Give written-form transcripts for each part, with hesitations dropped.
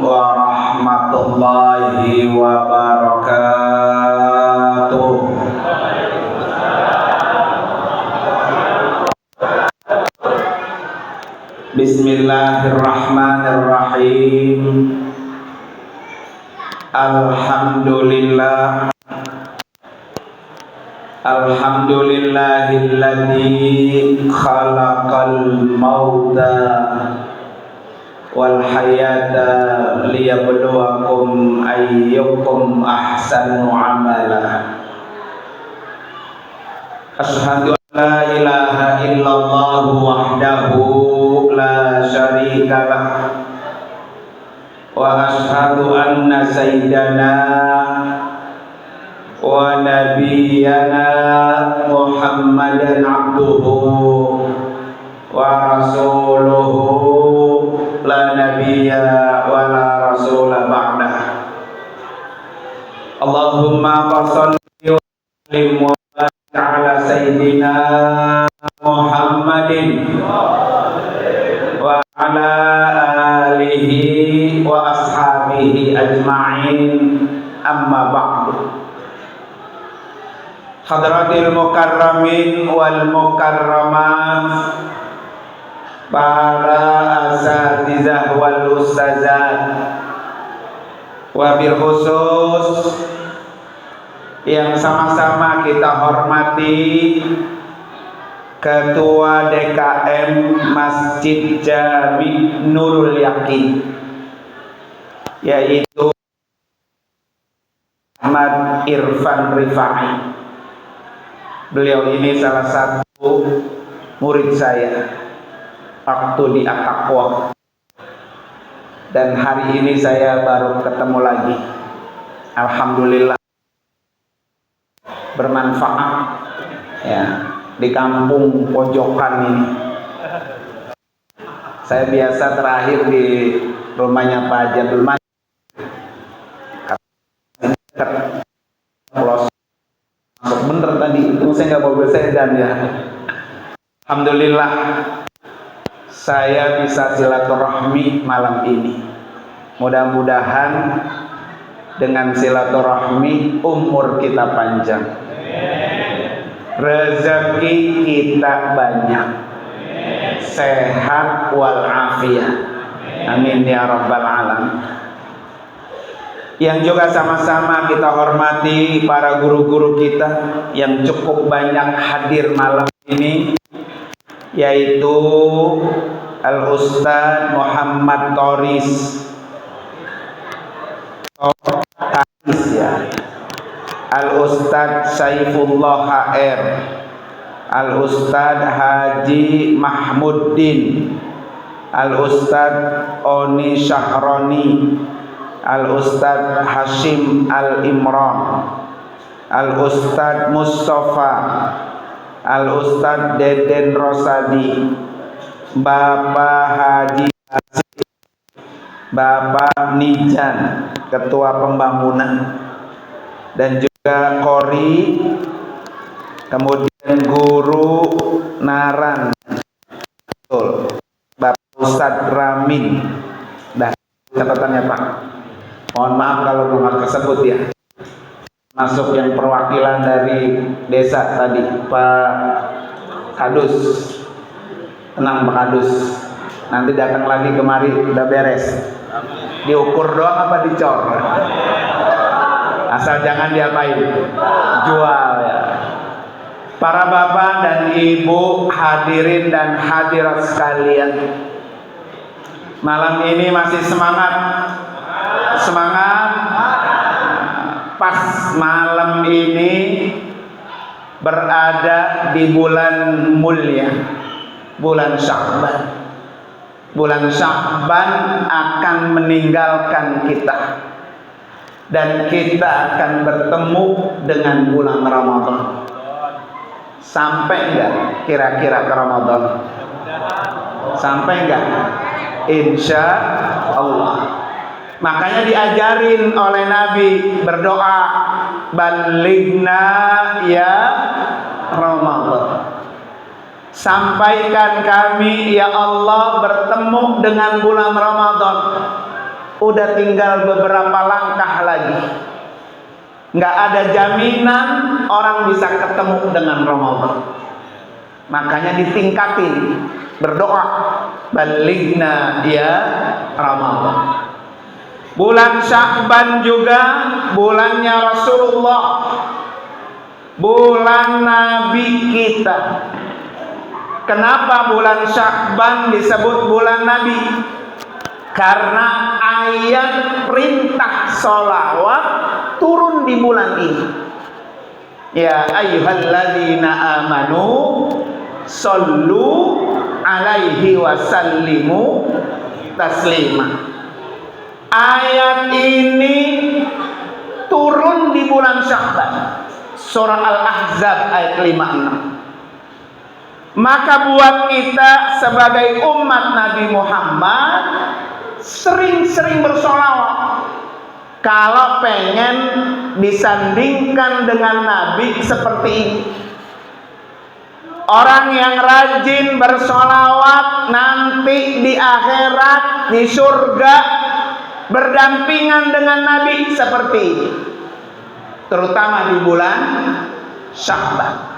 warahmatullahi wabarakatuh. Bismillahirrahmanirrahim. Alhamdulillah. Alhamdulillahilladzi khalaqal mauta wal hayata liyabluwakum ayyukum ahsanu amala. Asyhadu an la ilaha illallah wahdahu la syarikalah wa asyhadu anna sayyidana wa nabiyyana Muhammadan abduhu wa rasuluhu la nabiyya wa la rasula ba'dah. Allahumma shalli wa sallim wa barik ala sayyidina Muhammadin wa ala alihi wa ashabihi ajma'in, amma ba'du. Hadratil mukarramin wal mukarramat, para asatizah wal ustazat, wabil khusus yang sama-sama kita hormati Ketua DKM Masjid Jami Nurul Yakin, yaitu Ahmad Irfan Rifai. Beliau ini salah satu murid saya waktu di At-Taqwa, dan hari ini saya baru ketemu lagi. Alhamdulillah bermanfaat ya di kampung pojokan ini. Saya biasa terakhir di rumahnya Pak Jabul Mas, bener tadi itu saya nggak mau bersedan ya. Alhamdulillah saya bisa silaturahmi malam ini. Mudah-mudahan dengan silaturahmi umur kita panjang, rezeki kita banyak, sehat walafiat, amin ya rabbal alamin. Yang juga sama-sama kita hormati para guru-guru kita yang cukup banyak hadir malam ini, yaitu Al-Ustadz Muhammad Toris ya, Al-Ustadz Saifullah HR, Al-Ustadz Haji Mahmuddin, Al-Ustadz Oni Syahroni, Al-Ustadz Hashim Al-Imran, Al-Ustadz Mustafa, Al-Ustadz Deden Rosadi, Bapak Haji Asif, Bapak Nijan, Ketua Pembangunan, dan juga Kori, kemudian Guru Naran, betul, Bapak Ustadz Ramin. Dah catatannya Pak, mohon maaf kalau nggak tersebut ya. Masuk yang perwakilan dari desa tadi, Pak Kadus. Tenang Pak Kadus, nanti datang lagi kemari udah beres. Diukur doang apa dicor? Asal jangan diapain, jual ya. Para bapak dan ibu, hadirin dan hadirat sekalian, malam ini masih semangat? Semangat? Pas malam ini berada di bulan mulia, bulan Sya'ban. Bulan Sya'ban akan meninggalkan kita, dan kita akan bertemu dengan bulan Ramadan. Sampai enggak kira-kira ke Ramadan? Sampai enggak? Insya Allah. Makanya diajarin oleh Nabi berdoa, balighna ya Ramadan. Sampaikan kami ya Allah bertemu dengan bulan Ramadan. Udah tinggal beberapa langkah lagi. Nggak ada jaminan orang bisa ketemu dengan Ramadan. Makanya ditingkatin, berdoa, balighna ya Ramadan. Bulan Sya'ban juga bulannya Rasulullah, bulan Nabi kita. Kenapa bulan Sya'ban disebut bulan Nabi? Karena ayat perintah sholawat turun di bulan ini. Ya ayyuhalladzina amanu shollu alaihi wasallimu taslima. Ayat ini turun di bulan Sya'ban. Surah Al-Ahzab ayat 56. Maka buat kita sebagai umat Nabi Muhammad sering-sering bersolawat. Kalau pengen disandingkan dengan Nabi seperti ini. Orang yang rajin bersolawat nanti di akhirat, di surga, berdampingan dengan Nabi seperti ini. Terutama di bulan Sya'ban.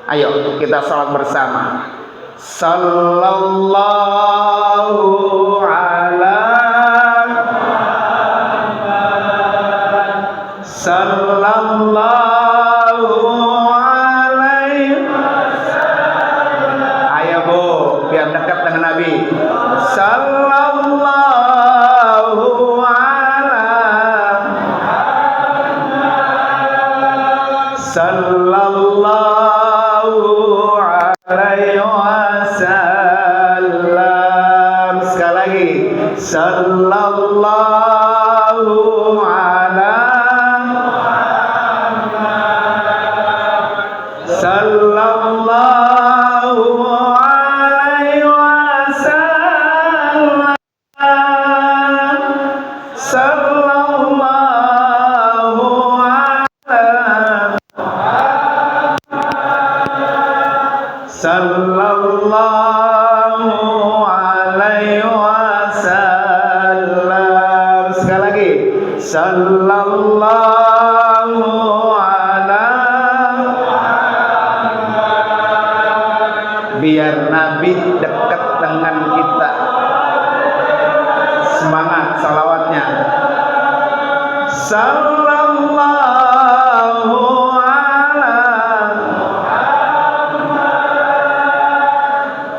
Ayo kita sholat bersama. Sallallahu ala sallallahu alaihi. Ayo Bu, biar dekat dengan Nabi. Sallallahu ala sallallahu alaihi wasallam. Sekali lagi. Sallallahu ala sallallahu alaihi wasallam. Sallallahu ala sallallahu alaihi wasallam. Sekali lagi. Sallallahu ala. Biar Nabi dekat dengan kita. Semangat salawatnya. Sallallahu ala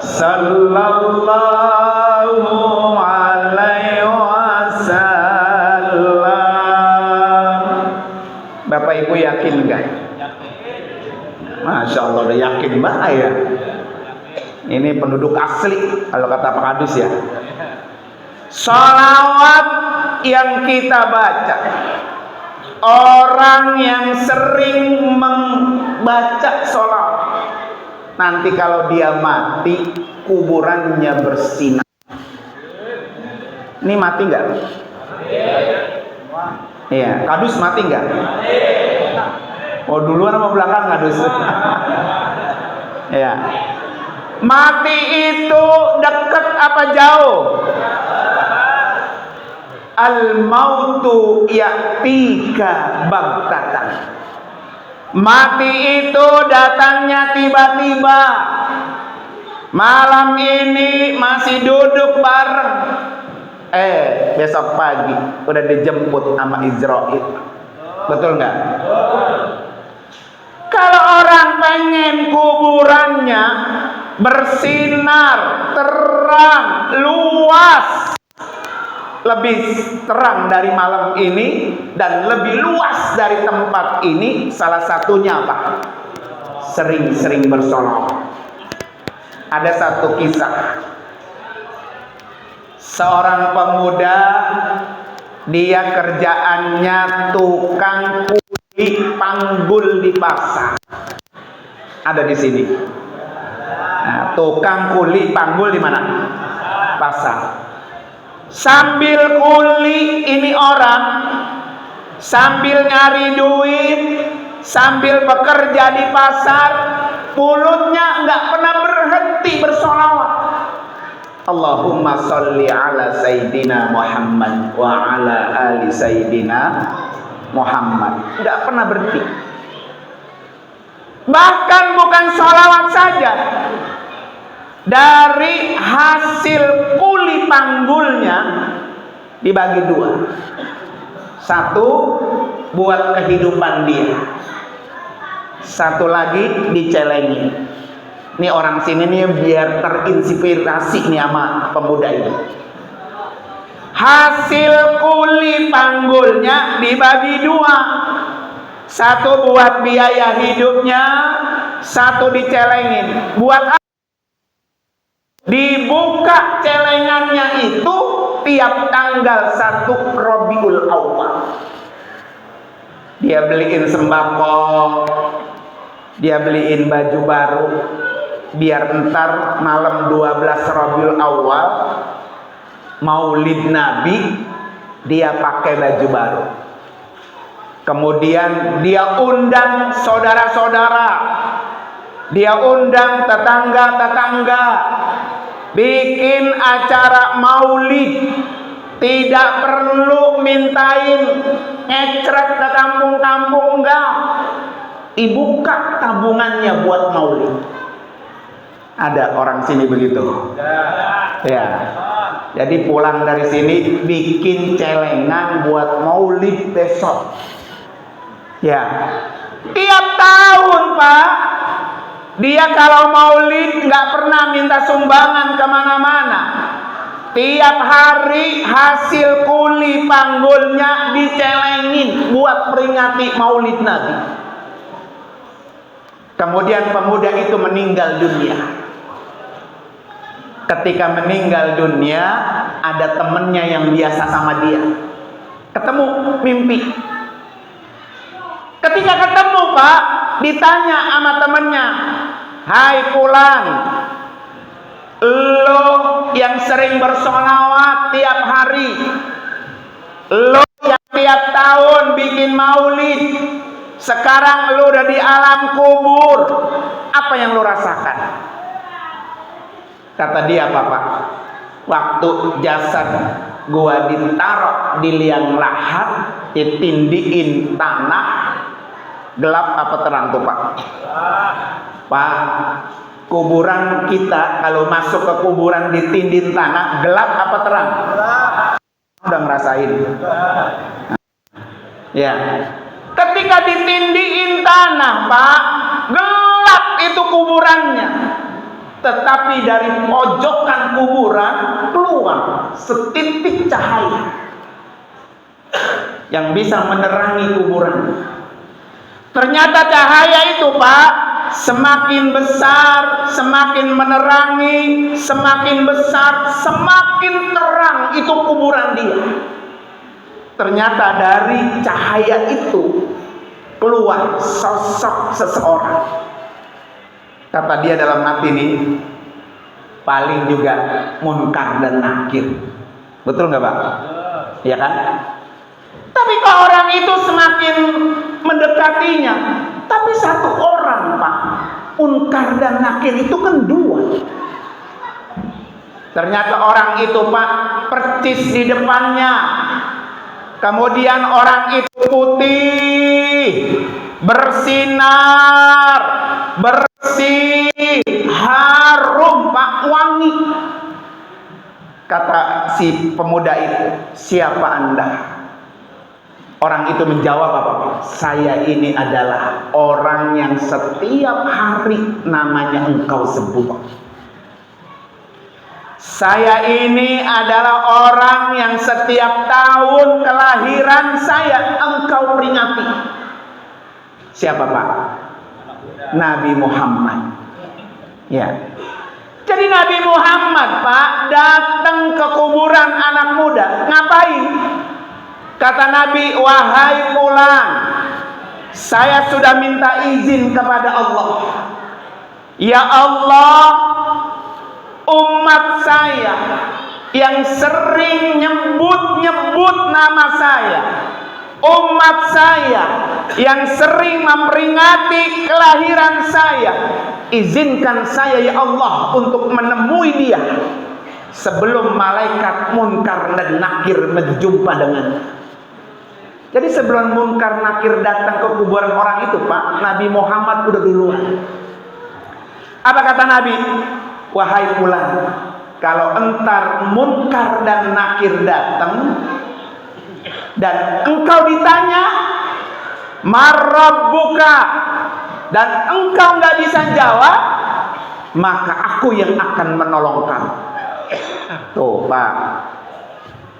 sallallahu alaihi wasallam. Bapak Ibu yakin enggak? Masya Allah udah yakin mbak ya. Ini penduduk asli kalau kata Pak Kadus ya. Sholawat yang kita baca, orang yang sering membaca sholawat, nanti kalau dia mati kuburannya bersinar. Ini mati nggak? Iya, Kadus mati nggak? Oh duluan sama belakang Kadus. Ya. Mati itu dekat apa jauh? Al-mautu ya'tika baghtatan. Mati itu datangnya tiba-tiba. Malam ini masih duduk bareng. Besok pagi udah dijemput sama Israel. Betul nggak? Kalau orang pengen kuburannya bersinar, terang, luas, lebih terang dari malam ini dan lebih luas dari tempat ini, salah satunya apa? Sering-sering bersolawat. Ada satu kisah, seorang pemuda, dia kerjaannya tukang kuli panggul di pasar. Ada di sini. Nah, tukang kuli panggul di mana? Pasar. Sambil kuli ini orang, sambil nyari duit, sambil bekerja di pasar, mulutnya nggak pernah berhenti bersolawat. Allahumma sholli ala Sayyidina Muhammad wa ala ali Sayyidina Muhammad. Tidak pernah berhenti. Bahkan bukan sholawat saja, dari hasil kuli panggulnya dibagi dua. Satu buat kehidupan dia, satu lagi dicelengin. Ini orang sini nih biar terinspirasi nih sama pemuda ini. Hasil kuli panggulnya dibagi dua. Satu buat biaya hidupnya, satu dicelengin. Buat apa? Dibuka celengannya itu tiap tanggal 1 Rabiul Awal. Dia beliin sembako, dia beliin baju baru, biar entar malam 12 Rabiul Awal Maulid Nabi dia pakai baju baru. Kemudian dia undang saudara-saudara, dia undang tetangga-tetangga, bikin acara maulid. Tidak perlu mintain ngecret ke kampung-kampung, enggak. Dibuka tabungannya buat maulid. Ada orang sini begitu. Ya. Jadi pulang dari sini bikin celengan buat maulid besok. Ya. Tiap tahun, Pak. Dia kalau maulid nggak pernah minta sumbangan kemana-mana. Tiap hari hasil kuli panggulnya dicelengin buat peringati maulid Nabi. Kemudian pemuda itu meninggal dunia. Ketika meninggal dunia, ada temennya yang biasa sama dia. Ketemu mimpi. Ketika ketemu, Pak, ditanya sama temennya, "Hai Fulan, lo yang sering bersolawat tiap hari, lo yang tiap tahun bikin maulid, sekarang lo udah di alam kubur, apa yang lo rasakan?" Kata dia, "Bapak, waktu jasad gua ditaruh di liang lahat, ditindiin tanah, gelap apa terang tuh, Pak?" "Pak, kuburan kita kalau masuk ke kuburan ditindih tanah, gelap apa terang?" Udah ngerasain. Ya. Ketika ditindihin tanah, Pak, gelap itu kuburannya. Tetapi dari pojokan kuburan keluar setitik cahaya yang bisa menerangi kuburan. Ternyata cahaya itu, Pak, semakin besar, semakin menerangi, semakin besar, semakin terang itu kuburan dia. Ternyata dari cahaya itu keluar sosok seseorang. Kata dia dalam hati ini, paling juga munkar dan nakir. Betul nggak, Pak? Iya kan? Tapi kok orang itu semakin mendekatinya, tapi satu orang, Pak, munkar dan nakir itu kan dua. Ternyata orang itu, Pak, percis di depannya. Kemudian orang itu putih, bersinar, bersih, harum, Pak, wangi. Kata si pemuda itu, "Siapa Anda?" Orang itu menjawab, "Bapak, saya ini adalah orang yang setiap hari namanya engkau sebut. Saya ini adalah orang yang setiap tahun kelahiran saya engkau peringati." Siapa, Pak? Nabi Muhammad. Ya. Jadi Nabi Muhammad, Pak, datang ke kuburan anak muda. Ngapain? Kata Nabi, "Wahai Fulan, saya sudah minta izin kepada Allah. Ya Allah, umat saya yang sering nyebut-nyebut nama saya, umat saya yang sering memperingati kelahiran saya, izinkan saya ya Allah untuk menemui dia. sebelum malaikat Munkar dan Nakir berjumpa dengannya. Jadi sebelum Munkar Nakir datang ke kuburan orang itu, Pak, Nabi Muhammad udah duluan. Apa kata Nabi? Wahai fulan, kalau entar Munkar dan Nakir datang dan engkau ditanya marabbuka dan engkau nggak bisa jawab, maka aku yang akan menolong kamu. Tuh, Pak.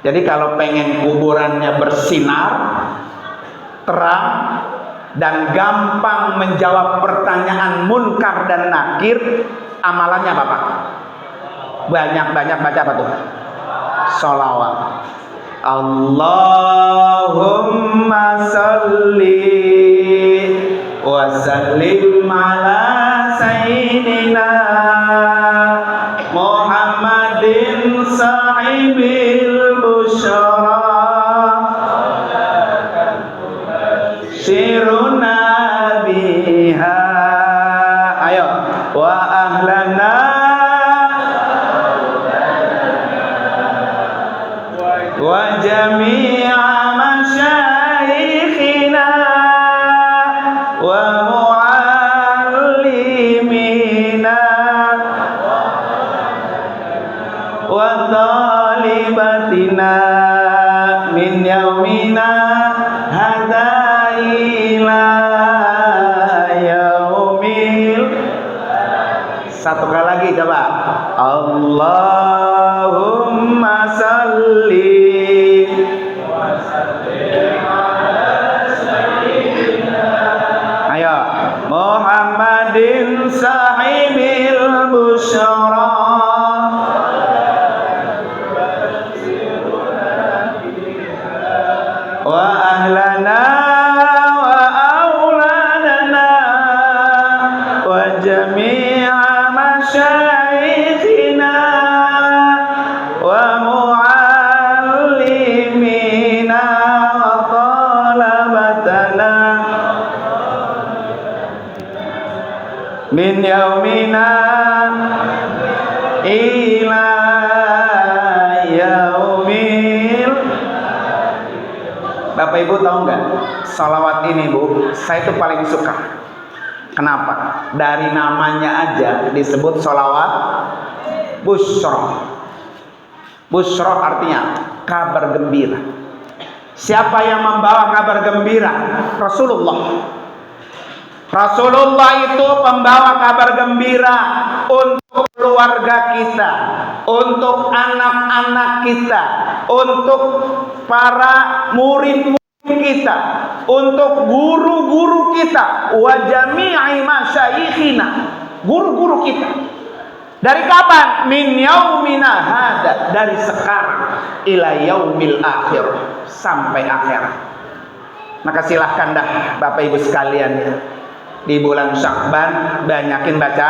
Jadi kalau pengen kuburannya bersinar, terang, dan gampang menjawab pertanyaan Munkar dan Nakir, amalannya apa, Pak? Banyak-banyak baca apa tuh? Sholawat. Allahumma salli wa sallim ala sayyidina Muhammadin sahibil busyara siruna biha. Ayo, wa ahlana wa jami'a masyayikhina wa muallimina wa talibatina min yaumina hadza ila yaumil. Satu kali lagi coba. Allahumma salli wa sallim ala sayyidina. Ayo, Muhammadin sahibil busyara wa ahlana wa auladana wa jami'a masyayikhina wa muallimina wa talabatana min yaumina ila yaumil. Bapak Ibu tahu nggak, salawat ini Bu, saya itu paling suka. Kenapa? Dari namanya aja disebut salawat Busyra. Busyra artinya kabar gembira. Siapa yang membawa kabar gembira? Rasulullah. Rasulullah itu pembawa kabar gembira untuk keluarga kita, untuk anak-anak kita, untuk para murid-murid kita, untuk guru-guru kita, wa jami'i masyayikhina, guru-guru kita. Dari kapan? Min yaumina hada, dari sekarang ila yaumil akhir, sampai akhirat. Maka silahkan dah Bapak Ibu sekalian ya, di bulan Syakban banyakin baca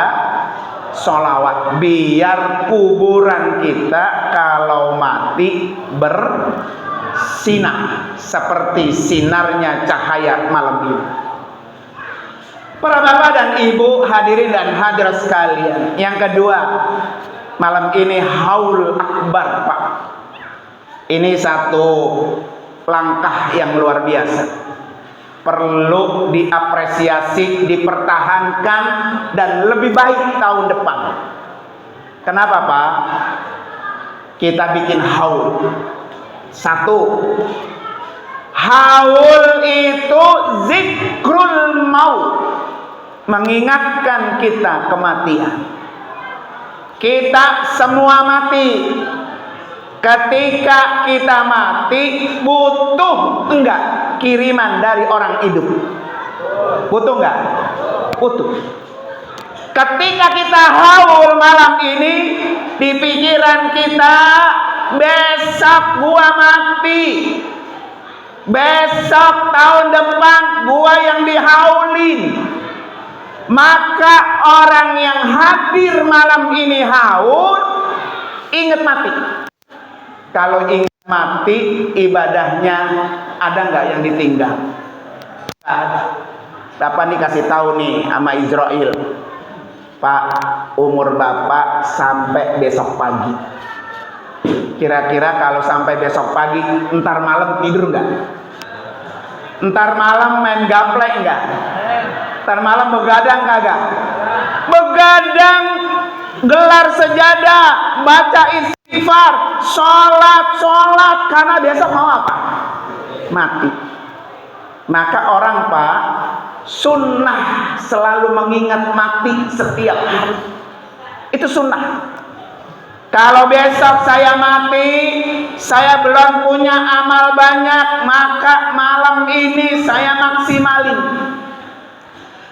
sholawat, biar kuburan kita kalau mati bersinar seperti sinarnya cahaya malam ini. Para bapak dan ibu, hadirin dan hadirat sekalian, yang kedua, malam ini haul akbar, Pak. Ini satu langkah yang luar biasa, perlu diapresiasi, dipertahankan, dan lebih baik tahun depan. Kenapa, Pak? Kita bikin haul. Satu, haul itu zikrul maut, mengingatkan kita kematian. Kita semua mati. Ketika kita mati, butuh enggak kiriman dari orang hidup? Butuh enggak? Butuh. Ketika kita haul malam ini, di pikiran kita, besok gua mati, besok tahun depan gua yang dihaulin. Maka orang yang hadir malam ini haul, ingat mati. Kalau ingat mati, ibadahnya ada nggak yang ditinggal? Bapak nih kasih tahu nih sama Israel, Pak, umur Bapak sampai besok pagi. Kira-kira kalau sampai besok pagi, entar malam tidur nggak? Entar malam main gaplek nggak? Entar malam begadang kagak? Begadang, gelar sejadah, baca istighfar, sholat, karena besok mau apa? Mati. Maka orang Pak, sunnah selalu mengingat mati setiap hari. Itu sunnah. Kalau besok saya mati, saya belum punya amal banyak, maka malam ini saya maksimalin.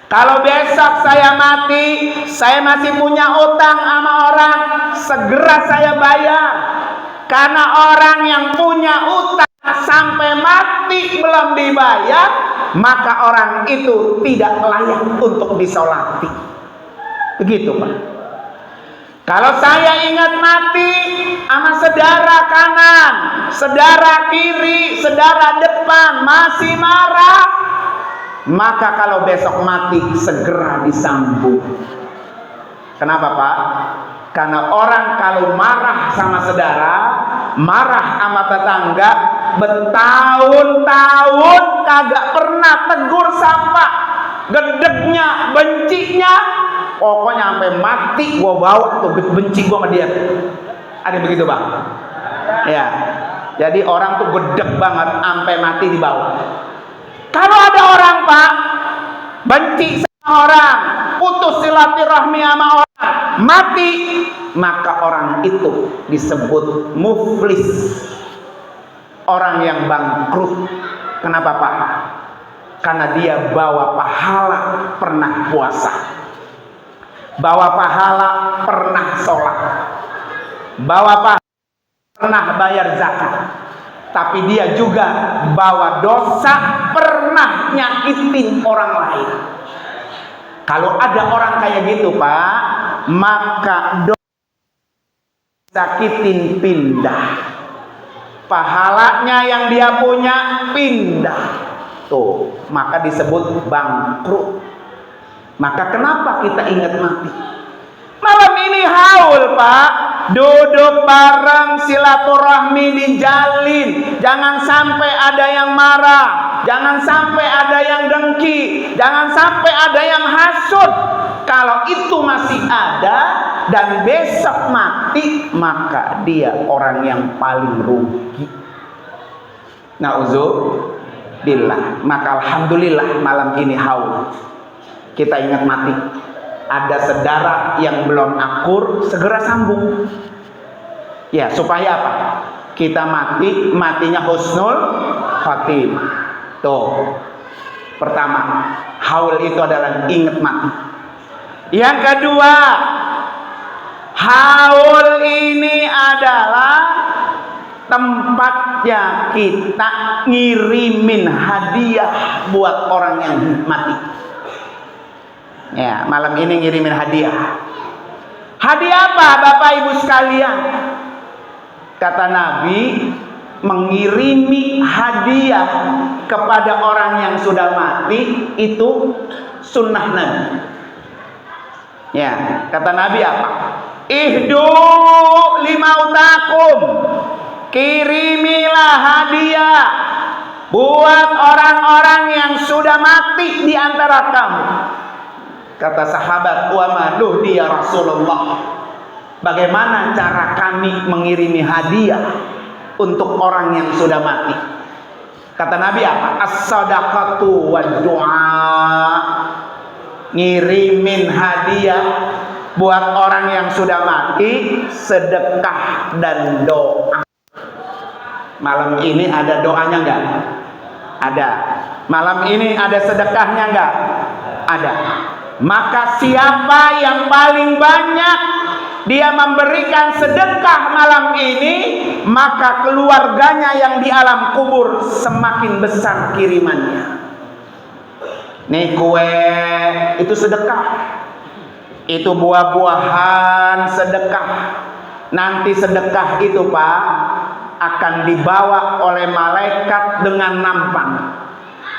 Kalau besok saya mati, saya masih punya utang sama orang, segera saya bayar. Karena orang yang punya utang sampai mati belum dibayar, maka orang itu tidak layak untuk disolati. Begitu Pak. Kalau saya ingat mati sama saudara kanan, saudara kiri, saudara depan masih marah, maka kalau besok mati segera disambung. Kenapa Pak? Karena orang kalau marah sama saudara, marah sama tetangga, bertahun-tahun kagak pernah tegur sapa, gedegnya, bencinya, pokoknya sampai mati gua bawa tuh benci gua sama dia. Ada begitu Bang? Ya. Jadi orang tuh gedeg banget sampai mati dibawa. Kalau ada orang Pak benci sama orang, putus silaturahmi sama orang, mati, maka orang itu disebut muflis. Orang yang bangkrut. Kenapa Pak? Karena dia bawa pahala pernah puasa, bawa pahala pernah sholat, bawa pahala pernah bayar zakat, tapi dia juga bawa dosa pernah nyakitin orang lain. Kalau ada orang kayak gitu Pak, maka dosa sakitin pindah, pahalanya yang dia punya pindah tuh, maka disebut bangkrut. Maka kenapa kita ingat mati? Malam ini haul Pak, duduk bareng, silaturahmi dijalin. Jangan sampai ada yang marah, jangan sampai ada yang dengki, jangan sampai ada yang hasud. Kalau itu masih ada dan besok mati, maka dia orang yang paling rugi. Na'udzubillah. Maka alhamdulillah malam ini haul, kita ingat mati. Ada saudara yang belum akur, segera sambung. Ya, supaya apa? Kita mati, matinya husnul khatimah. Tuh. Pertama, haul itu adalah ingat mati. Yang kedua, haul ini adalah tempatnya kita ngirimin hadiah buat orang yang mati. Ya, malam ini ngirimin hadiah. Hadiah apa Bapak Ibu sekalian? Kata Nabi, mengirimi hadiah kepada orang yang sudah mati itu sunnah Nabi. Ya, kata Nabi apa? Ihdu limautakum, kirimilah hadiah buat orang-orang yang sudah mati di antara kamu. Kata sahabat, wa maduh dia Rasulullah, bagaimana cara kami mengirimi hadiah untuk orang yang sudah mati? Kata Nabi apa? As-sadaqatu wa du'a. Ngirimin hadiah buat orang yang sudah mati, sedekah dan doa. Malam ini ada doanya enggak? Ada. Malam ini ada sedekahnya enggak? Ada. Maka siapa yang paling banyak dia memberikan sedekah malam ini, maka keluarganya yang di alam kubur semakin besar kirimannya. Nih kue itu sedekah, itu buah-buahan sedekah. Nanti sedekah itu Pak akan dibawa oleh malaikat dengan nampan.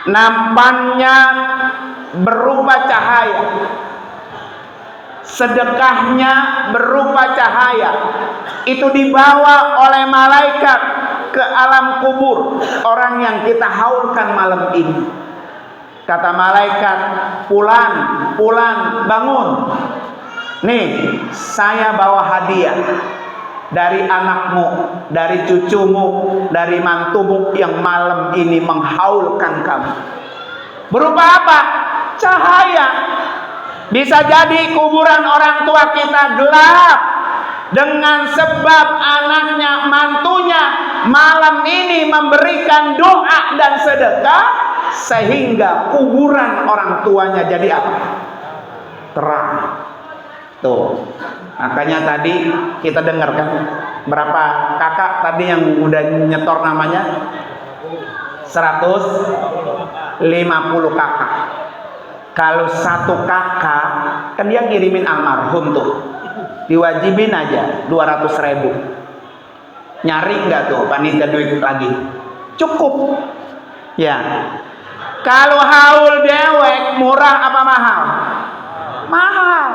Nampannya berupa cahaya, sedekahnya berupa cahaya. itu dibawa oleh malaikat ke alam kubur orang yang kita haulkan malam ini. Kata malaikat, "Fulan, Fulan, bangun. Nih, saya bawa hadiah dari anakmu, dari cucumu, dari mantumu yang malam ini menghaulkan kamu." Berupa apa? Cahaya. Bisa jadi kuburan orang tua kita gelap dengan sebab anaknya, mantunya malam ini memberikan doa dan sedekah, sehingga kuburan orang tuanya jadi apa? Terang. Tuh, makanya tadi kita dengarkan berapa kakak tadi yang udah nyetor namanya? 150 kakak. Kalau satu kakak kan dia kirimin almarhum tuh, diwajibin aja 200.000. Nyari nggak tuh panitia duit lagi? Cukup ya. Kalau haul dewek murah apa mahal? Mahal.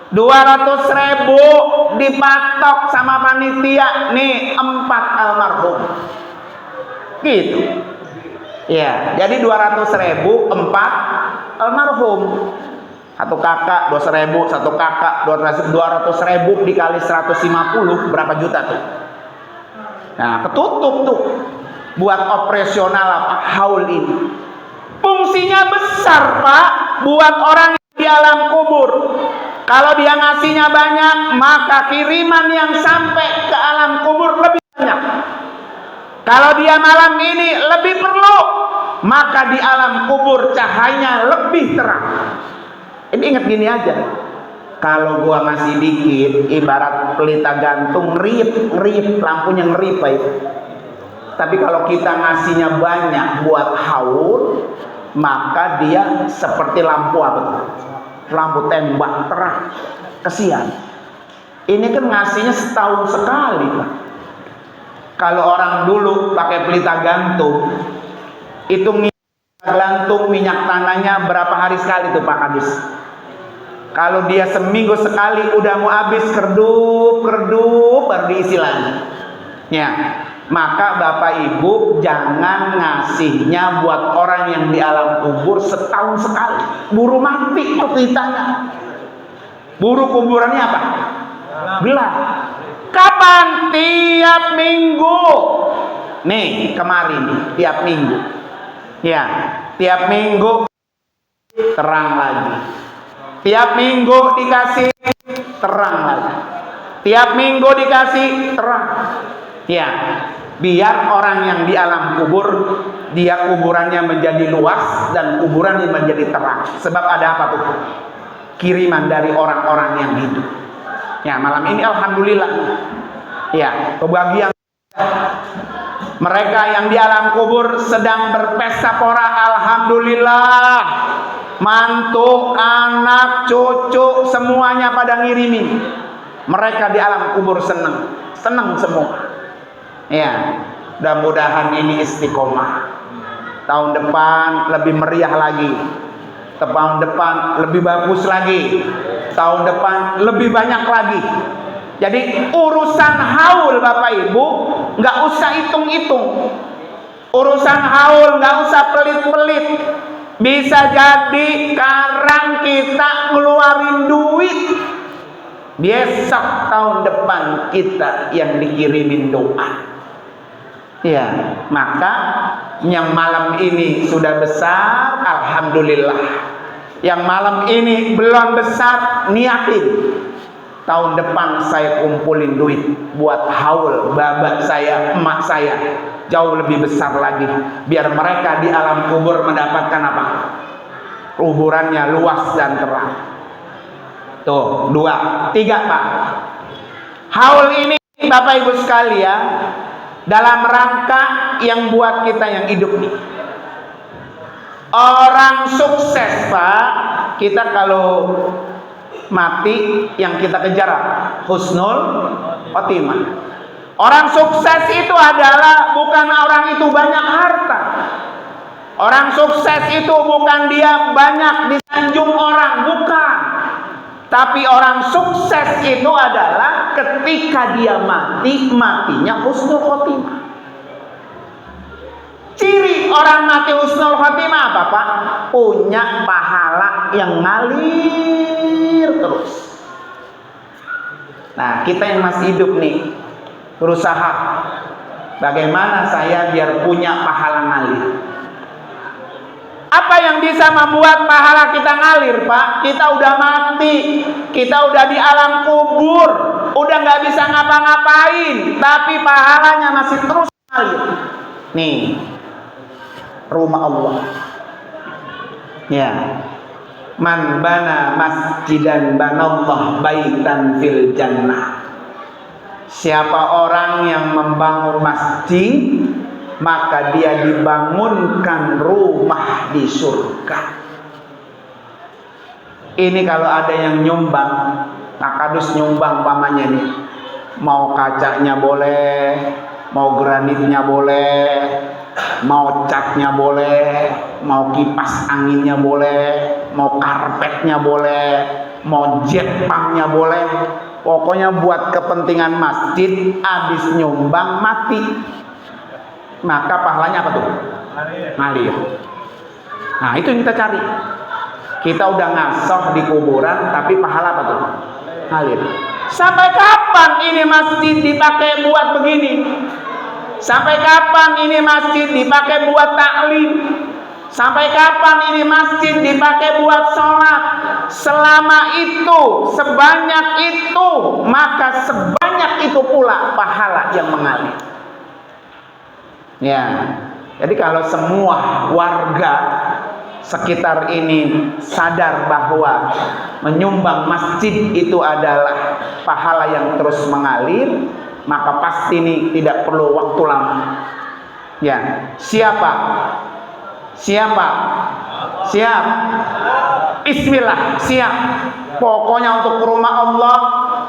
200.000 dipatok sama panitia, nih 4 almarhum gitu ya. Jadi 200.000 4 almarhum. Satu kakak 200.000, satu kakak 200.000 dikali 150 berapa juta tuh? Nah, ketutup tuh buat operasional apa haul ini. Fungsinya besar, Pak, buat orang di alam kubur. Kalau dia ngasihnya banyak, maka kiriman yang sampai ke alam kubur lebih banyak. Kalau dia malam ini lebih perlu, maka di alam kubur cahayanya lebih terang. Ini ingat gini aja, kalau gua ngasih dikit, ibarat pelita gantung ngerip, lampunya ngerip ya. Tapi kalau kita ngasihnya banyak buat haul, maka dia seperti lampu apa tuh? Lampu tembak terang. Kesian. Ini kan ngasihnya setahun sekali, Pak. Kalau orang dulu pakai pelita gantung, itu gantung minyak tanahnya berapa hari sekali tuh Pak Kadis? Kalau dia seminggu sekali udah mau habis, kerdup baru diisi lagi. Ya, maka Bapak Ibu jangan ngasihnya buat orang yang di alam kubur setahun sekali. Buru mati tuh pelitanya. Buru kuburannya apa? Gelap. Kapan? Tiap minggu. Nih kemarin nih, tiap minggu. Ya, tiap minggu terang lagi. Tiap minggu dikasih terang lagi. Tiap minggu dikasih terang. Ya, biar orang yang di alam kubur, dia kuburannya menjadi luas dan kuburannya menjadi terang. Sebab ada apa tuh? Kiriman dari orang-orang yang hidup. Ya, malam ini alhamdulillah. Ya, kebahagiaan mereka yang di alam kubur sedang berpesta pora, alhamdulillah. Mantu, anak, cucu semuanya pada ngirimin. Mereka di alam kubur senang semua. Ya, mudah-mudahan ini istiqomah. Tahun depan lebih meriah lagi. Tahun depan lebih bagus lagi. Tahun depan lebih banyak lagi. Jadi urusan haul Bapak Ibu nggak usah hitung-hitung. Urusan haul nggak usah pelit-pelit. Bisa jadi sekarang kita ngeluarin duit, besok tahun depan kita yang dikirimin doa. Ya, maka yang malam ini sudah besar, alhamdulillah. Yang malam ini belum besar, niatin. Tahun depan saya kumpulin duit buat haul babat saya, emak saya, jauh lebih besar lagi. Biar mereka di alam kubur mendapatkan apa? Kuburannya luas dan terang. Tuh, 2, 3 Pak. Haul ini Bapak Ibu sekalian, dalam rangka yang buat kita yang hidup nih. Orang sukses Pak, kita kalau mati yang kita kejar husnul khotimah. Orang sukses itu adalah bukan orang itu banyak harta. Orang sukses itu bukan dia banyak disanjung orang, bukan. Tapi orang sukses itu adalah ketika dia mati, matinya husnul khotimah. Ciri orang mati husnul khotimah apa, Pak? Punya pahala yang ngalir terus. Nah, kita yang masih hidup nih, berusaha bagaimana saya biar punya pahala ngalir. Apa yang bisa membuat pahala kita ngalir, Pak? Kita udah mati, kita udah di alam kubur, udah nggak bisa ngapa-ngapain, tapi pahalanya masih terus ngalir. Nih, rumah Allah. Ya, man bana masjidan banallah baitan fil jannah. Siapa orang yang membangun masjid, maka dia dibangunkan rumah di surga. Ini kalau ada yang nyumbang, nah kadus nyumbang pamannya nih, mau kacanya boleh, mau granitnya boleh, mau catnya boleh, mau kipas anginnya boleh, mau karpetnya boleh, mau jet pumpnya boleh, pokoknya buat kepentingan masjid, habis nyumbang mati, maka pahalanya apa tuh? Ngalir. Nah, itu yang kita cari. Kita udah ngasoh di kuburan, tapi pahala apa tuh? Ngalir. Sampai kapan ini masjid dipakai buat begini? Sampai kapan ini masjid dipakai buat taklim? Sampai kapan ini masjid dipakai buat sholat? Selama itu, sebanyak itu, maka sebanyak itu pula pahala yang mengalir. Ya, jadi kalau semua warga sekitar ini sadar bahwa menyumbang masjid itu adalah pahala yang terus mengalir, maka pasti ini tidak perlu waktu lama. Ya, siapa? Siap. Bismillah, siap. Pokoknya untuk rumah Allah,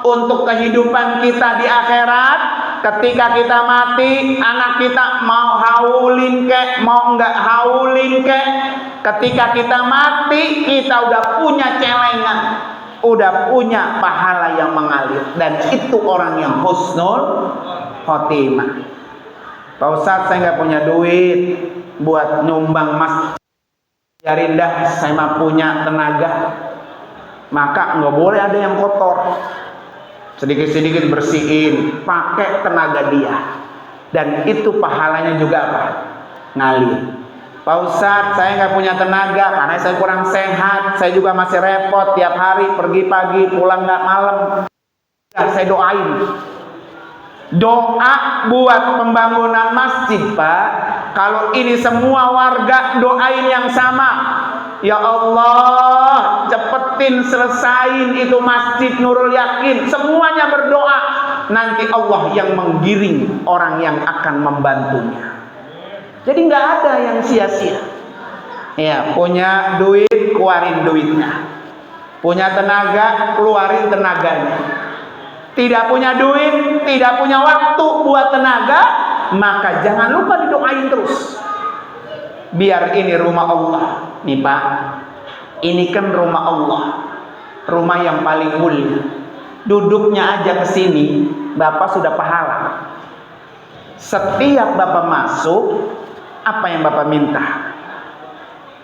untuk kehidupan kita di akhirat, ketika kita mati, anak kita mau haulin kek, mau enggak haulin kek, ketika kita mati, kita udah punya celengan, udah punya pahala yang mengalir, dan itu orang yang husnul khotimah. Pak Ustadz, saya nggak punya duit buat nyumbang masjid, biarin dah, saya mah punya tenaga. Maka nggak boleh ada yang kotor, sedikit-sedikit bersihin, pakai tenaga dia, dan itu pahalanya juga apa? Ngalir. Pak Ustadz, saya nggak punya tenaga karena saya kurang sehat, saya juga masih repot tiap hari pergi pagi pulang nggak malam. Saya doain. Doa buat pembangunan masjid, Pak. Kalau ini semua warga doain yang sama. Ya Allah, cepetin selesain itu masjid Nurul Yakin. Semuanya berdoa. Nanti Allah yang menggiring orang yang akan membantunya. Jadi nggak ada yang sia-sia. Ya, punya duit, keluarin duitnya. Punya tenaga, keluarin tenaganya. Tidak punya duit, tidak punya waktu buat tenaga, maka jangan lupa didoain terus. Biar ini rumah Allah. Nih Pak, ini kan rumah Allah, rumah yang paling mulia. Duduknya aja ke sini, Bapak sudah pahala. Setiap Bapak masuk, apa yang Bapak minta?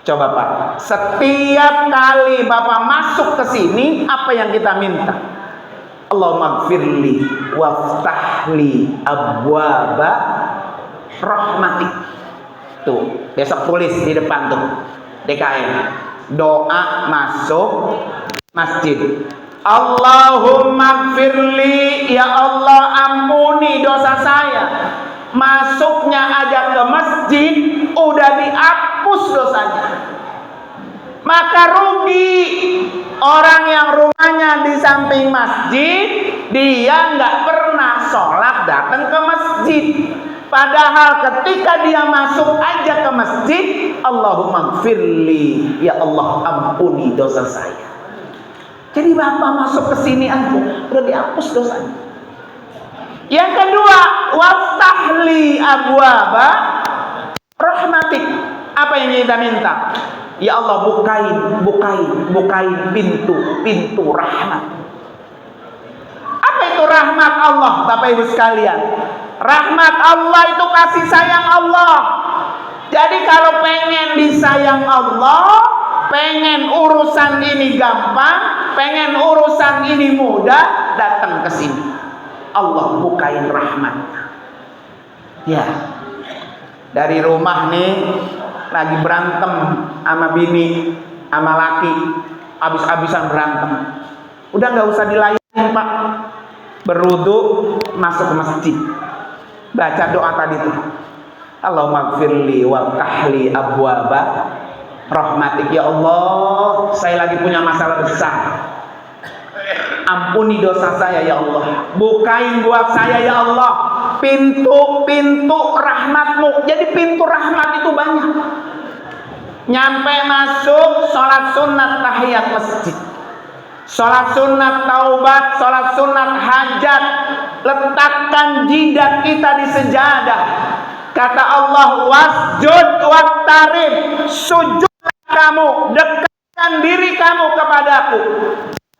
Coba Pak, setiap kali Bapak masuk ke sini, apa yang kita minta? Allahumma gfirli waftahli abwaba rahmatik. Tuh, besok tulis di depan tuh, DKM, doa masuk masjid. Allahumma gfirli, ya Allah ampuni dosa saya. Masuknya aja ke masjid udah dihapus dosanya. Maka rugi orang yang rumahnya di samping masjid, dia nggak pernah sholat datang ke masjid. Padahal ketika dia masuk aja ke masjid, Allahumma gfirli, ya Allah ampuni dosa saya. Jadi Bapak masuk ke sini aja udah dihapus dosanya. Yang kedua, waftahli abwaba rahmatik. Apa yang kita minta, ya Allah bukain pintu rahmat. Apa itu rahmat Allah, Bapak Ibu sekalian? Rahmat Allah itu kasih sayang Allah. Jadi kalau pengen disayang Allah, pengen urusan ini gampang, pengen urusan ini mudah, datang ke sini. Allah bukain rahmatnya. Ya, dari rumah nih lagi berantem sama bini, sama laki, abis-abisan berantem. Udah nggak usah dilayanin Pak, berwudu masuk ke masjid, baca doa tadi tuh. Allahumma gfirli wa tahli abwaba rahmatik. Ya Allah, saya lagi punya masalah besar, ampuni dosa saya ya Allah, bukain buat saya ya Allah pintu rahmatmu. Jadi pintu rahmat itu banyak. Nyampe masuk sholat sunat tahiyat masjid, sholat sunat taubat, sholat sunat hajat, letakkan jidat kita di sejadah. Kata Allah, wasjud waqtarib, sujudlah kamu, dekatkan diri kamu kepadaku.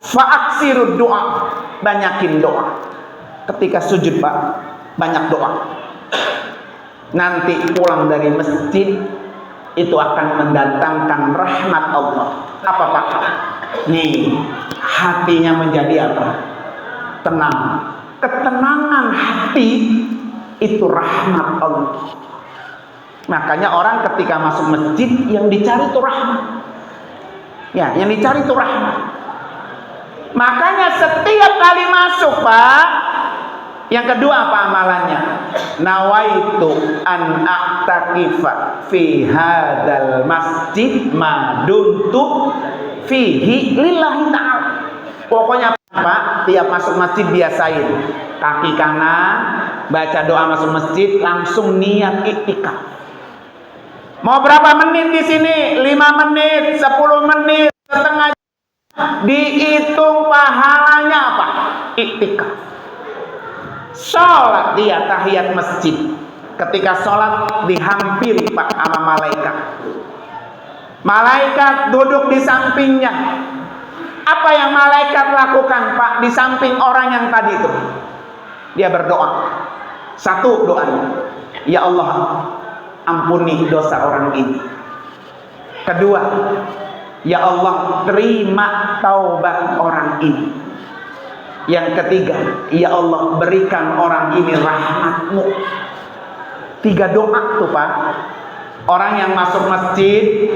Fa'aksirud doa, banyakin doa. Ketika sujud Pak, banyak doa. Nanti pulang dari masjid itu akan mendatangkan rahmat Allah. Apa Pak? Nih, hatinya menjadi apa? Tenang. Ketenangan hati itu rahmat Allah. Makanya orang ketika masuk masjid yang dicari itu rahmat. Ya, yang dicari itu rahmat. Makanya setiap kali masuk Pak, yang kedua apa amalannya? Nawaitu an a'takifa fi hadzal masjid ma dumtu fihi lillahi ta'ala. Pokoknya Pak, tiap masuk masjid biasain kaki kanan, baca doa masuk masjid, langsung niat iktikaf. Mau berapa menit di sini? 5 menit, 10 menit, setengah jam. Dihitung pahalanya apa? Iktikaf. Sholat dia tahiyat masjid. Ketika sholat dihampiri Pak sama malaikat. Malaikat duduk di sampingnya. Apa yang malaikat lakukan Pak di samping orang yang tadi itu? Dia berdoa. Satu doanya, ya Allah, ampuni dosa orang ini. Kedua, ya Allah, terima taubat orang ini. Yang ketiga, ya Allah, berikan orang ini rahmat-Mu. 3 doa tuh Pak. Orang yang masuk masjid,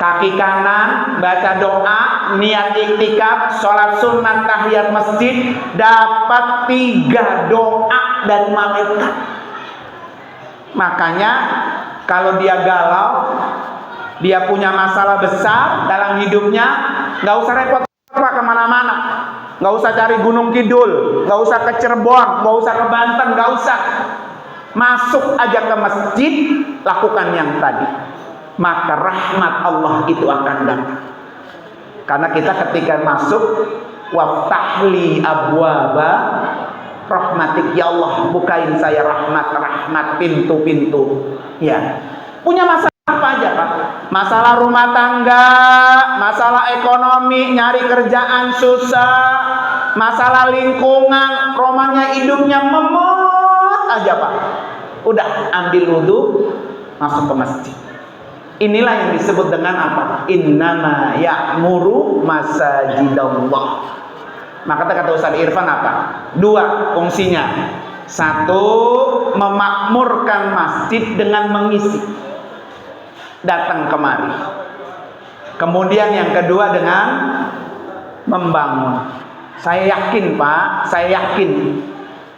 kaki kanan, baca doa, niat iktikaf, sholat sunat tahiyat masjid, dapat 3 doa dari malaikat. Makanya kalau dia galau, dia punya masalah besar dalam hidupnya, nggak usah repot Pak kemana-mana, nggak usah cari Gunung Kidul, nggak usah ke Cirebon, nggak usah ke Banten, nggak usah. Masuk aja ke masjid, lakukan yang tadi, maka rahmat Allah itu akan datang. Karena kita ketika masuk, waftahli abwaba rahmatik, ya Allah, bukain saya rahmat pintu-pintu. Ya, punya masalah apa aja Pak? Masalah rumah tangga, masalah ekonomi, nyari kerjaan susah, masalah lingkungan, romanya hidupnya memut aja Pak. Udah ambil wudu, masuk ke masjid. Inilah yang disebut dengan apa? Innama ya'muru masajidallah. Maka kata Ustaz Irfan apa? 2 fungsinya. 1, memakmurkan masjid dengan mengisi, datang kemari. Kemudian yang kedua dengan membangun. Saya yakin Pak, saya yakin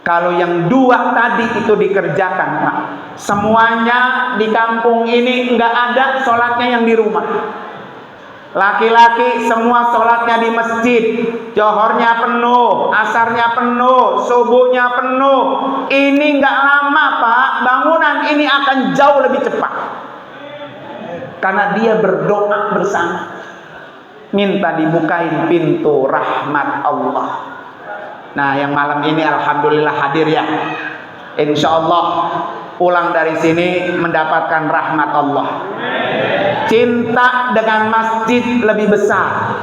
kalau yang 2 tadi itu dikerjakan Pak, semuanya di kampung ini nggak ada sholatnya yang di rumah. Laki-laki semua sholatnya di masjid, johornya penuh, asarnya penuh, subuhnya penuh. Ini nggak lama Pak, bangunan ini akan jauh lebih cepat. Karena dia berdoa bersama, minta dibukain pintu rahmat Allah. Nah, yang malam ini alhamdulillah hadir ya. Insya Allah pulang dari sini mendapatkan rahmat Allah. cinta dengan masjid lebih besar.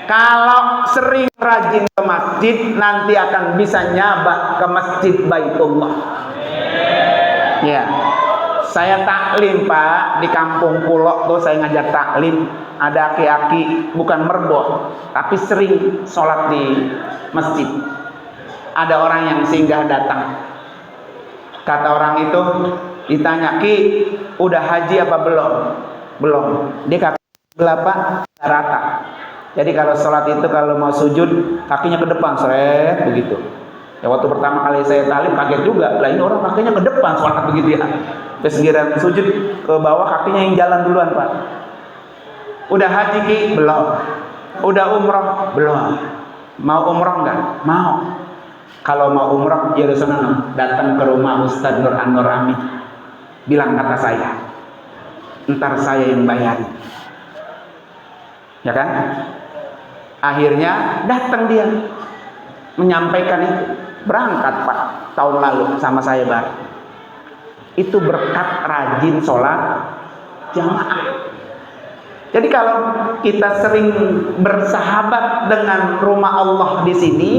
Kalau sering rajin ke masjid, nanti akan bisa nyabak ke masjid Baitullah. Ya, saya taklim Pak di kampung Pulau tuh, saya ngajar taklim. Ada aki-aki bukan merbot, tapi sering sholat di masjid. Ada orang yang singgah datang. Kata orang itu, ditanya, Ki, udah haji apa belum? Belum. Dia kaki berapa? Rata. Jadi kalau sholat itu kalau mau sujud kakinya ke depan, seret begitu. Ya waktu pertama kali saya talim kaget juga. Lah ini orang kakinya ke depan sholat begitu ya. Terus giliran sujud ke bawah kakinya yang jalan duluan Pak. Udah haji Ki? Belum. Udah umroh? Belum. Mau umroh enggak? Mau. Kalau mau umroh ya sana datang ke rumah Ustadz Nur Anwar Amin. Bilang kata saya. Ntar saya yang bayarin. Ya kan? Akhirnya datang dia menyampaikan itu. Berangkat Pak tahun lalu sama saya bareng. Itu berkat rajin sholat jamaah. Jadi kalau kita sering bersahabat dengan rumah Allah di sini,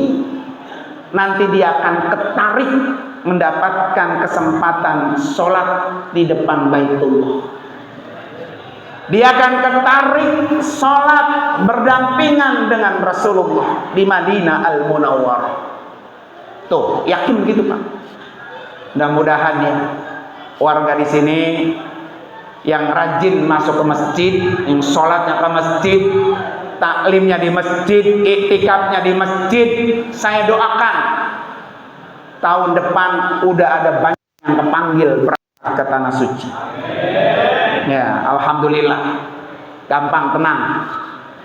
nanti dia akan ketarik mendapatkan kesempatan sholat di depan Baitullah. Dia akan ketarik sholat berdampingan dengan Rasulullah di Madinah Al-Munawwarah. Tuh, yakin begitu Pak. Mudah-mudahan ya warga di sini yang rajin masuk ke masjid, yang sholatnya ke masjid, taklimnya di masjid, iktikafnya di masjid, saya doakan tahun depan udah ada banyak yang kepanggil berangkat ke tanah suci. Ya, alhamdulillah, gampang, tenang.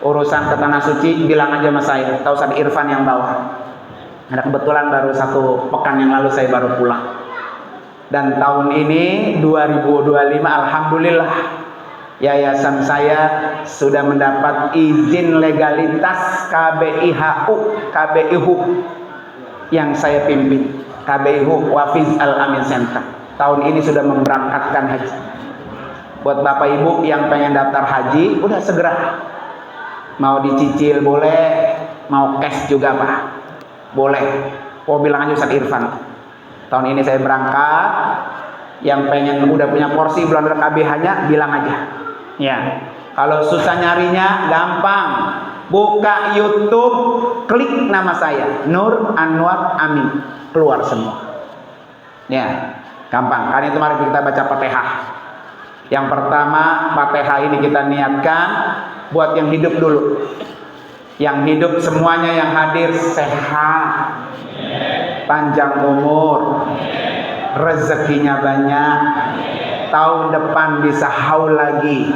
Urusan ke tanah suci bilang aja sama saya, tahu Ustaz Irfan yang bawa. Ada kebetulan baru 1 pekan yang lalu saya baru pulang. Dan tahun ini 2025 alhamdulillah yayasan saya sudah mendapat izin legalitas KBIHU yang saya pimpin, KBIHU Wafiz Al-Amin Center. Tahun ini sudah memberangkatkan haji. Buat Bapak Ibu yang pengen daftar haji, udah segera. Mau dicicil boleh, mau cash juga Pak, boleh. Oh bilang aja Ustaz Irfan, tahun ini saya berangkat. Yang pengen udah punya porsi belum ada KBH-nya, bilang aja. Ya, kalau susah nyarinya gampang, buka YouTube, klik nama saya Nur Anwar Amin, keluar semua. Ya, gampang. Kan itu mari kita baca Fatihah. Yang pertama Fatihah ini kita niatkan buat yang hidup dulu. Yang hidup semuanya yang hadir sehat, panjang umur, rezekinya banyak, tahun depan bisa haul lagi,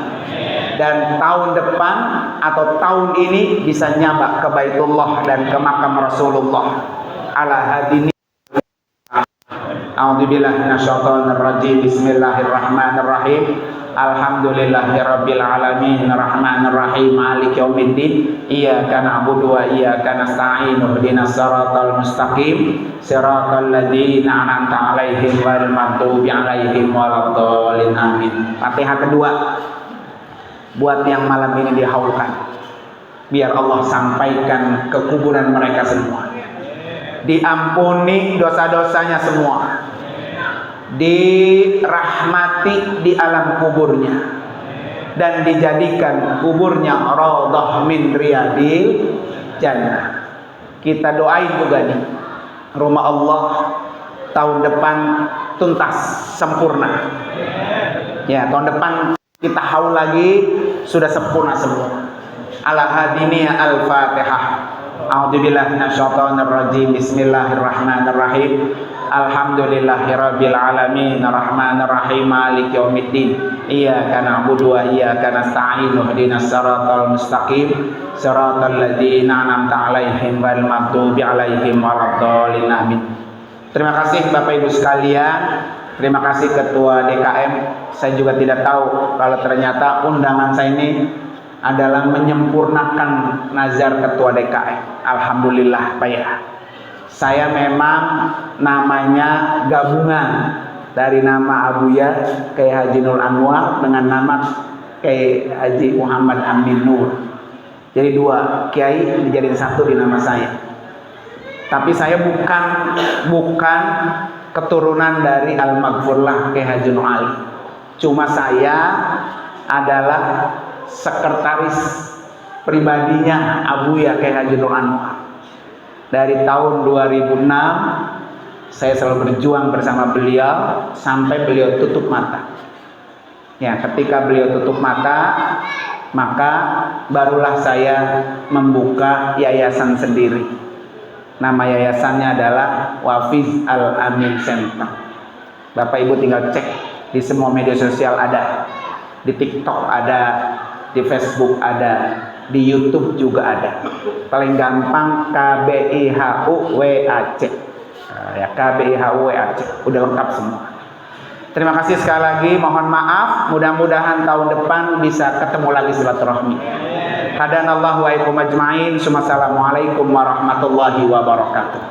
dan tahun depan atau tahun ini bisa nyabak ke Baitullah dan ke makam Rasulullah. Ala hadini a'udzubillahi minasyaitonir rajim. Bismillahirrahmanirrahim. Alhamdulillahirabbil alamin arrahmanir rahim maliki yaumiddin iyyaka na'budu wa iyyaka nasta'in ihdinas siratal mustaqim siratal ladzina an'amta 'alaihim ghairil maghdubi 'alaihim waladdallin amin. Fatihah kedua buat yang malam ini dihaulkan, biar Allah sampaikan ke kuburan mereka semua, diampuni dosa-dosanya semua, dirahmati di alam kuburnya, dan dijadikan kuburnya raudhah min riyadil jannah. Kita doain juga nih rumah Allah tahun depan tuntas sempurna. Ya, tahun depan kita haul lagi sudah sempurna semua. Ala hadini al-Fatihah. A'udzubillahi minasyaitonir rajim. Bismillahirrahmanirrahim. Alhamdulillahirabbil alamin arrahmanir rahim maliki yaumiddin iyyaka na'budu wa iyyaka nasta'in ihdinas siratal mustaqim siratal ladzina an'amta 'alaihim ghairil maghdubi 'alaihim waladdallin amin. Terima kasih Bapak Ibu sekalian. Terima kasih Ketua DKM. Saya juga tidak tahu kalau ternyata undangan saya ini adalah menyempurnakan nazar Ketua DKM. Alhamdulillah Pak ya. Saya memang namanya gabungan dari nama Abuya Kiai Haji Nur Anwar dengan nama Kiai Haji Muhammad Amin Nur. Jadi dua kiai dijadiin satu di nama saya. Tapi saya bukan keturunan dari Al-Maghfurlah Kiai Haji Nur Ali. Cuma saya adalah sekretaris pribadinya Abuya Kiai Haji Nur Anwar. Dari tahun 2006 saya selalu berjuang bersama beliau sampai beliau tutup mata. Ya, ketika beliau tutup mata, maka barulah saya membuka yayasan sendiri. Nama yayasannya adalah Wafiz Al-Amin Center. Bapak Ibu tinggal cek di semua media sosial ada. Di TikTok ada, di Facebook ada, di YouTube juga ada. Paling gampang KBIHUWAC. Ya, KBIHUWAC. Udah lengkap semua. Terima kasih sekali lagi, mohon maaf, mudah-mudahan tahun depan bisa ketemu lagi silaturahmi. Hadanallahu wa iyyakum ajmain. Assalamualaikum warahmatullahi wabarakatuh.